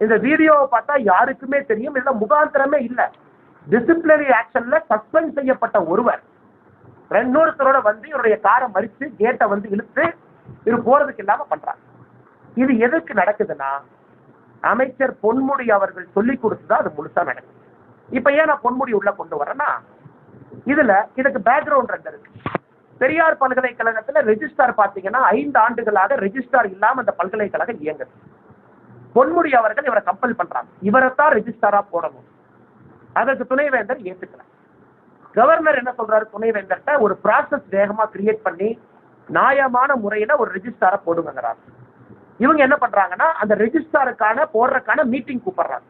இந்த வீடியோவை பார்த்தா யாருக்குமே தெரியும், இதுல முகாந்திரமே இல்ல. டிசிப்ளினரி ஆக்ஷன்ல சஸ்பெண்ட் செய்யப்பட்ட ஒருவர் இன்னொருத்தரோட வந்து இவருடைய காரை மறித்து கேட்டை வந்து இழுத்து இவர் போறதுக்கு இல்லாம பண்றாங்க. இது எதுக்கு நடக்குதுன்னா, அமைச்சர் பொன்முடி அவர்கள் சொல்லி கொடுத்துதான் அது முழுசா நடக்குது. இப்ப ஏன் நான் பொன்முடி உள்ள கொண்டு வரேன்னா, இதுக்கு பேக்ரவுண்ட் ரெண்டு இருக்கு. பெரியார் பல்கலைக்கழகத்துல ரெஜிஸ்டார் பாத்தீங்கன்னா 5 ஆண்டுகளாக ரெஜிஸ்டார் இல்லாம அந்த பல்கலைக்கழகம் இயங்குது. பொன்முடி அவர்கள் இவரை கம்பல் பண்றாங்க, இவரைத்தான் ரெஜிஸ்டாரா போடணும். அதற்கு துணைவேந்தர் ஏத்துக்கிறார். கவர்னர் என்ன சொல்றாரு, துணைவேந்தர்கிட்ட ஒரு ப்ராசஸ் வேகமா கிரியேட் பண்ணி நியாயமான முறையில ஒரு ரெஜிஸ்டாரை போடுங்கிறார். இவங்க என்ன பண்றாங்கன்னா, அந்த ரெஜிஸ்டாருக்கான போடுறதுக்கான மீட்டிங் கூப்பிடுறாங்க.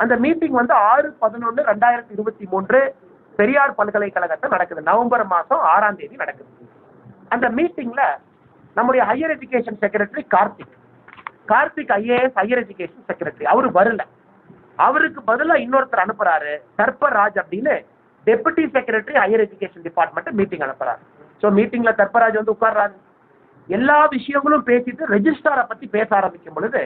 அந்த மீட்டிங் வந்து 6/11/2023 பெரியார் பல்கலைக்கழகத்தில் நடக்குது. நவம்பர் மாசம் 6ஆம் தேதி நடக்குது. அந்த மீட்டிங்ல நம்முடைய higher education secretary Karthik IAS higher education secretary அவரு வரல. அவருக்கு பதிலாக இன்னொருத்தர் அனுப்புறாரு, சர்பராஜ் அப்படின்னு deputy secretary higher education department meeting அனுப்புறாரு. ஸோ மீட்டிங்ல சர்பராஜ் வந்து உட்கார்றாரு. எல்லா விஷயங்களும் பேசிட்டு ரெஜிஸ்டாரை பத்தி பேச ஆரம்பிக்கும் பொழுது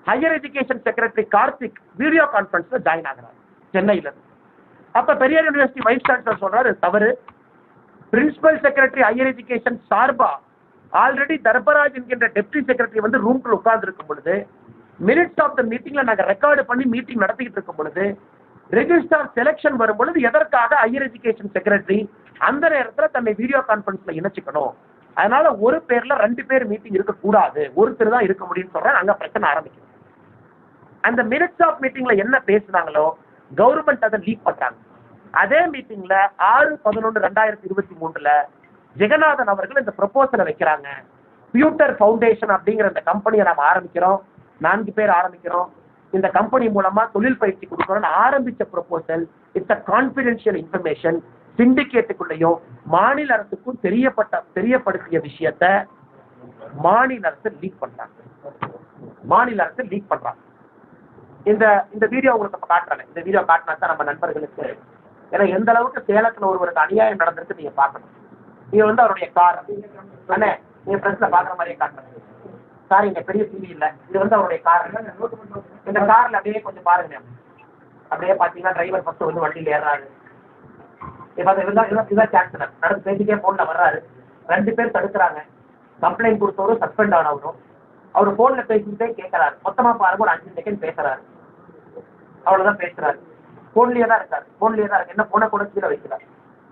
higher education secretary Karthik video கான்பரன்ஸ்ல ஜாயின் ஆகிறார் சென்னையில. அப்ப பெரியார் யூனிவர்சிட்டி வைஸ் சான்சலர் சொல்றாரு, தவறு. பிரின்சிபல் செக்ரட்டரி ஹையர் எஜுகேஷன் சார்பா ஆல்ரெடி தர்பராஜ் என்கின்ற டெப்டி செக்ரட்டரி வந்து ரூம்குள்ள உட்கார்ந்து இருக்கும் பொழுது, மினிட்ஸ் ஆஃப் த மீட்டிங்ல நாங்க ரெக்கார்டு பண்ணி மீட்டிங் நடத்திக்கிட்டு இருக்கும் பொழுது, ரெஜிஸ்டார் செலக்ஷன் வரும் பொழுது எதற்காக ஹையர் எஜுகேஷன் செக்ரட்டரி அந்த நேரத்தில் தன்னை வீடியோ கான்பரன்ஸ்ல இணைச்சுக்கணும், அதனால ஒரு பேர்ல 2 பேர் மீட்டிங் இருக்கக்கூடாது, ஒருத்தர் தான் இருக்க முடியும்னு சொல்றேன். அங்க பிரச்சனை ஆரம்பிக்கும். அந்த மினிட்ஸ் ஆஃப் மீட்டிங்ல என்ன பேசினாங்களோ கவர்மெண்ட் அதை லீக் பண்றாங்க. அதே மீட்டிங்ல 6/11/2023 ஜெகநாதன் அவர்கள் இந்த ப்ரொபோசலை வைக்கிறாங்க. பியூட்டர் ஃபவுண்டேஷன் அப்படிங்கிற இந்த கம்பெனியை நாம ஆரம்பிக்கிறோம், 4 பேர் ஆரம்பிக்கிறோம், இந்த கம்பெனி மூலமா தொழில் பயிற்சி கொடுக்கணும்னு ஆரம்பிச்ச proposal it's a confidential information. சிண்டிகேட்டுக்குள்ளேயும் மாநில அரசுக்கும் தெரியப்படுத்திய விஷயத்தை மாநில அரசு லீக் பண்றாங்க. இந்த வீடியோ உங்களுக்கு காட்டுறாங்க. இந்த வீடியோ காட்டினா தான் நம்ம நண்பர்களுக்கு, ஏன்னா எந்த அளவுக்கு சேலத்துல ஒருவருக்கு அநியாயம் நடந்திருக்கு நீங்க பார்க்கணும். நீங்க வந்து அவருடைய கார் அண்ணே, நீங்க பிரஸ்ல பாக்குற மாதிரியே காட்டுறேன். சார் இங்க பெரிய டிவி இல்ல, இது வந்து அவருடைய கார். இந்த கார்ல அப்படியே கொஞ்சம் பாருங்க. அப்படியே பாத்தீங்கன்னா டிரைவர் ஃபர்ஸ்ட் வந்து வண்டியில ஏறாரு. இதுதான் சான்சலர் நடந்து பேசிட்டே போன்ல வர்றாரு. 2 பேர் தடுக்கிறாங்க. கம்ப்ளைண்ட் கொடுத்தவரும் சஸ்பெண்ட் ஆனவரும் அவர் போன்ல பேசிக்கிட்டே கேட்கறாரு. மொத்தமா பாருங்க ஒரு 5 செகண்ட் பேசுறாரு, அவ்வளவுதான் பேசுறாரு. போன்லயே தான் இருக்காரு. என்ன போனை கூட கீழே வைக்கிறாரு.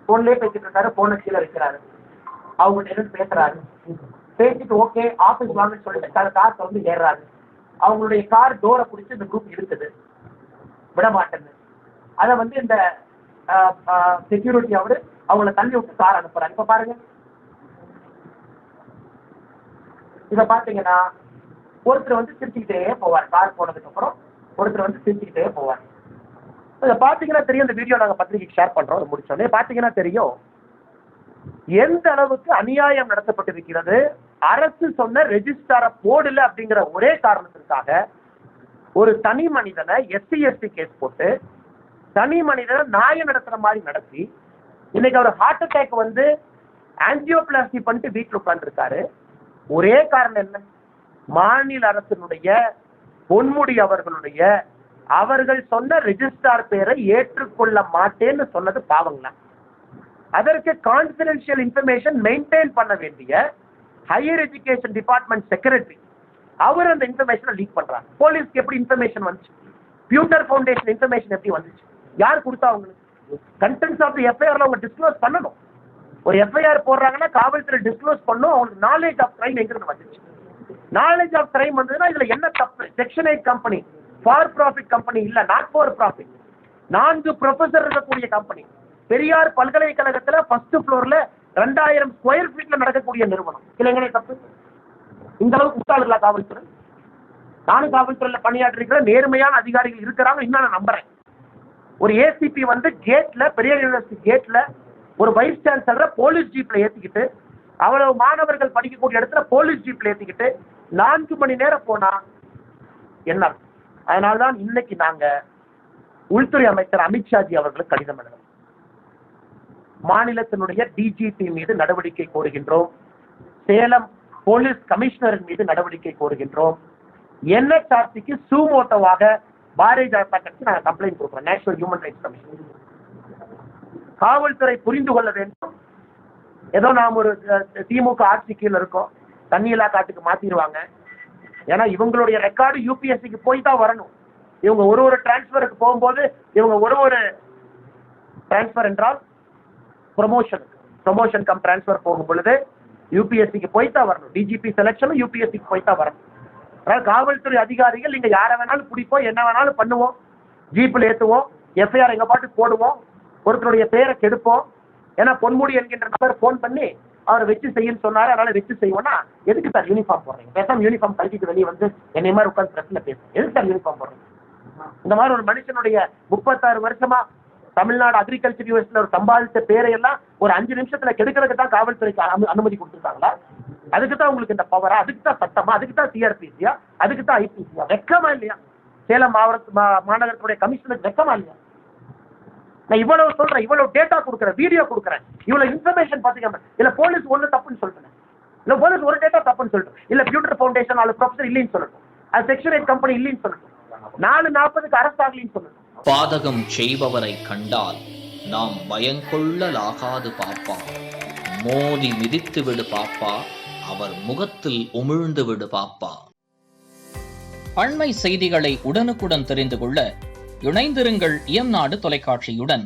போன்லயே பேசிட்டு இருக்காரு, போனை கீழே வைக்கிறாரு. அவங்க எதுவும் பேசுறாரு. பேசிட்டு ஓகே ஆபீஸ் வாங்கன்னு சொல்லிட்டு கார் வந்து ஏறாரு. அவங்களுடைய கார் டோரை பிடிச்சி இந்த குரூப் இருக்குது, விட மாட்டேன்னு. அதை வந்து இந்த செக்யூரிட்டி அவரு அவங்கள தள்ளி விட்டு கார் அனுப்புறாரு. இப்ப பாருங்க, இத பாத்தீங்கன்னா ஒருத்தர் வந்து சிரிச்சுக்கிட்டே போவார். கார் போனதுக்கு அப்புறம் ஒருத்தர் வந்து சிரிச்சுக்கிட்டே போவார். இதை பாத்தீங்கன்னா தெரியும். இந்த வீடியோ நாங்க பத்திரிகைக்கு ஷேர் பண்றோம். முடிச்சோடனே பாத்தீங்கன்னா தெரியும் எந்த அளவுக்கு அநியாயம் நடத்தப்பட்டிருக்கிறது. அரசு சொன்ன ரெஜிஸ்டாரை போடல அப்படிங்கிற ஒரே காரணத்திற்காக ஒரு தனி மனிதனை SC/ST கேஸ் போட்டு தனி மனிதனை நாயம் நடத்துற மாதிரி நடத்தி இன்னைக்கு அவர் ஹார்ட் அட்டாக் வந்து ஆஞ்சியோபிளாஸ்டி பண்ணிட்டு வீட்டில் உட்கார்ந்துருக்காரு. ஒரே காரணம் என்ன? மாநில அரசினுடைய பொன்முடி அவர்கள் சொன்ன ரெஜிஸ்டார் பேரை ஏற்றுக்கொள்ள மாட்டேன்னு சொன்னது பாவங்களா? அதற்கு கான்பிடென்ஷியல் இன்ஃபர்மேஷன் மெயின்டைன் பண்ண வேண்டிய ஹையர் எஜுகேஷன் டிபார்ட்மெண்ட் செக்ரட்டரி அவர் அந்த இன்ஃபர்மேஷனை லீக் பண்றாங்க. போலீஸ்க்கு எப்படி இன்ஃபர்மேஷன் வந்துச்சு? பியூட்டர் ஃபவுண்டேஷன் இன்ஃபர்மேஷன் எப்படி வந்துச்சு? யார் கொடுத்தா? அவங்களுக்கு கண்டென்ட்ஸ் ஆஃப் தி எஃப்ஐஆர்ல அவங்க டிஸ்க்ளோஸ் பண்ணணும். ஒரு எஃப்ஐஆர் போடுறாங்கன்னா காவல்துறை டிஸ்க்ளோஸ் பண்ணும். அவங்களுக்கு நாலேஜ் ஆஃப் கிரைம் எங்கிருந்து வந்துச்சு? நாலேஜ் ஆஃப் கிரைம் வந்ததுன்னா இதுல என்ன தப்பு? Section 8 company for profit company இல்ல, நாட் ஃபார் ப்ராஃபிட். 4 ப்ரொஃபசர் இருக்கக்கூடிய கம்பெனி. பெரியார் பல்கலைக்கழகத்துல 1st ஃப்ளோர்ல 2000 ஸ்கொயர் ஃபீட்ல நடக்கக்கூடிய நிறுவனம். இல்லைங்களே தப்பு? இந்த அளவுக்கு முட்டாளுங்களா காவல்துறை? நானும் காவல்துறையில பணியாற்றிருக்கிற நேர்மையான அதிகாரிகள் இருக்கிறாங்க, இன்னும் நான் நம்புறேன். ஒரு ஏசிபி வந்து கேட்ல, பெரியார் யூனிவர்சிட்டி கேட்ல ஒரு வைஸ் சான்சலரை போலீஸ் ஜீப்ல ஏத்திக்கிட்டு, அவ்வளவு மாணவர்கள் படிக்கக்கூடிய இடத்துல போலீஸ் ஜீப்ல ஏத்திக்கிட்டு 4 மணி நேரம் போனா என்ன? அதனால்தான் இன்னைக்கு நாங்க உள்துறை அமைச்சர் அமித்ஷாஜி அவர்களுக்கு கடிதம் எழுதுறோம். மாநிலத்தினுடைய டிஜிபி மீது நடவடிக்கை கோருகின்றோம். சேலம் போலீஸ் கமிஷனர் மீது நடவடிக்கை கோருகின்றோம். NHRCக்கு சூமோட்டோவாக பாரதிய ஜனதா கட்சி நாங்கள் கம்ப்ளைண்ட் கொடுக்குறோம் நேஷனல் ஹியூமன் ரைட்ஸ் கமிஷன். காவல்துறை புரிந்து கொள்ள வேண்டும். ஏதோ நாம் ஒரு திமுக ஆட்சி கீழே இருக்கோம், தண்ணியில்லா காட்டுக்கு மாத்திடுவாங்க. ஏன்னா இவங்களுடைய ரெக்கார்டு UPSCக்கு போய் தான் வரணும். இவங்க ஒரு டிரான்ஸ்பருக்கு போகும்போது இவங்க ஒரு டிரான்ஸ்பர் என்றால் ப்ரொமோஷன் கம் டிரான்ஸ்பர் போகும் பொழுது UPSCக்கு போய் தான் வரணும். DGP செலக்ஷனும் UPSCக்கு போய் தான் வரணும். அதனால காவல்துறை அதிகாரிகள் நீங்க யாரை வேணாலும் பிடிப்போம், என்ன வேணாலும் பண்ணுவோம், ஜீப்பில் ஏற்றுவோம், FIR எங்க பாட்டுக்கு போடுவோம், ஒருத்தருடைய பேரை கெடுப்போம். ஏன்னா பொன்முடி என்கின்ற நபர் போன் பண்ணி அவரை வச்சு செய்யன்னு சொன்னாரு, அதனால வச்சு செய்வோம்னா எதுக்கு சார் யூனிஃபார்ம் போடுறீங்க? பேசாம யூனிஃபார்ம் கழட்டிட்டு வெளியே வந்து என்னை மாதிரி உட்காந்து பிரச்சனை பேசுறேன். எதுக்கு சார் யூனிஃபார்ம் போடுறீங்க? இந்த மாதிரி ஒரு மனுஷனுடைய 36 வருஷமா தமிழ்நாடு அக்ரிகல்ச்சர் யூனிவர்சிட்டியில ஒரு சம்பாதித்த பேரை எல்லாம் ஒரு 5 நிமிஷத்துல கெடுக்கிறதுக்கு தான் காவல்துறைக்கு அனுமதி கொடுத்துருக்காங்களா? அதுக்கு தான் உங்களுக்கு இந்த பவரா? அதுக்கு தான் சட்டமா? அதுக்கு தான் CRPCயா? அதுக்கு தான் IPCயா? வெக்கமா இல்லையா? சேலம் மாநகரத்துடைய கமிஷனருக்கு வெக்கமா இல்லையா? நான் இவ்வளவு சொல்றேன், இவ்வளவு டேட்டா கொடுக்குறேன், வீடியோ கொடுக்குறேன், இவ்வளவு இன்ஃபர்மேஷன் பாத்தீங்கன்னா இல்ல போலீஸ் ஒண்ணு தப்புன்னு சொல்றேன், இல்ல போலீஸ் ஒரு டேட்டா தப்புன்னு சொல்லிட்டு, இல்ல பியூட்டர் ஃபவுண்டேஷன் அது ப்ரொஃபசர் இல்லைன்னு சொல்லட்டும், அது செக்ஷன் 8 கம்பெனி இல்லைன்னு சொல்லட்டும், 4:40க்கு அரெஸ்ட் ஆகலின்னு சொல்லட்டும். பாதகம் செய்பவரை கண்டால் நாம் பயங்கொள்ளலாகாது பாப்பா, மோதி மிதித்து விடு பாப்பா, அவர் முகத்தில் உமிழ்ந்து விடு பாப்பா. அண்மை செய்திகளை உடனுக்குடன் தெரிந்து கொள்ள இணைந்திருங்கள் இயம்நாடு தொலைக்காட்சியுடன்.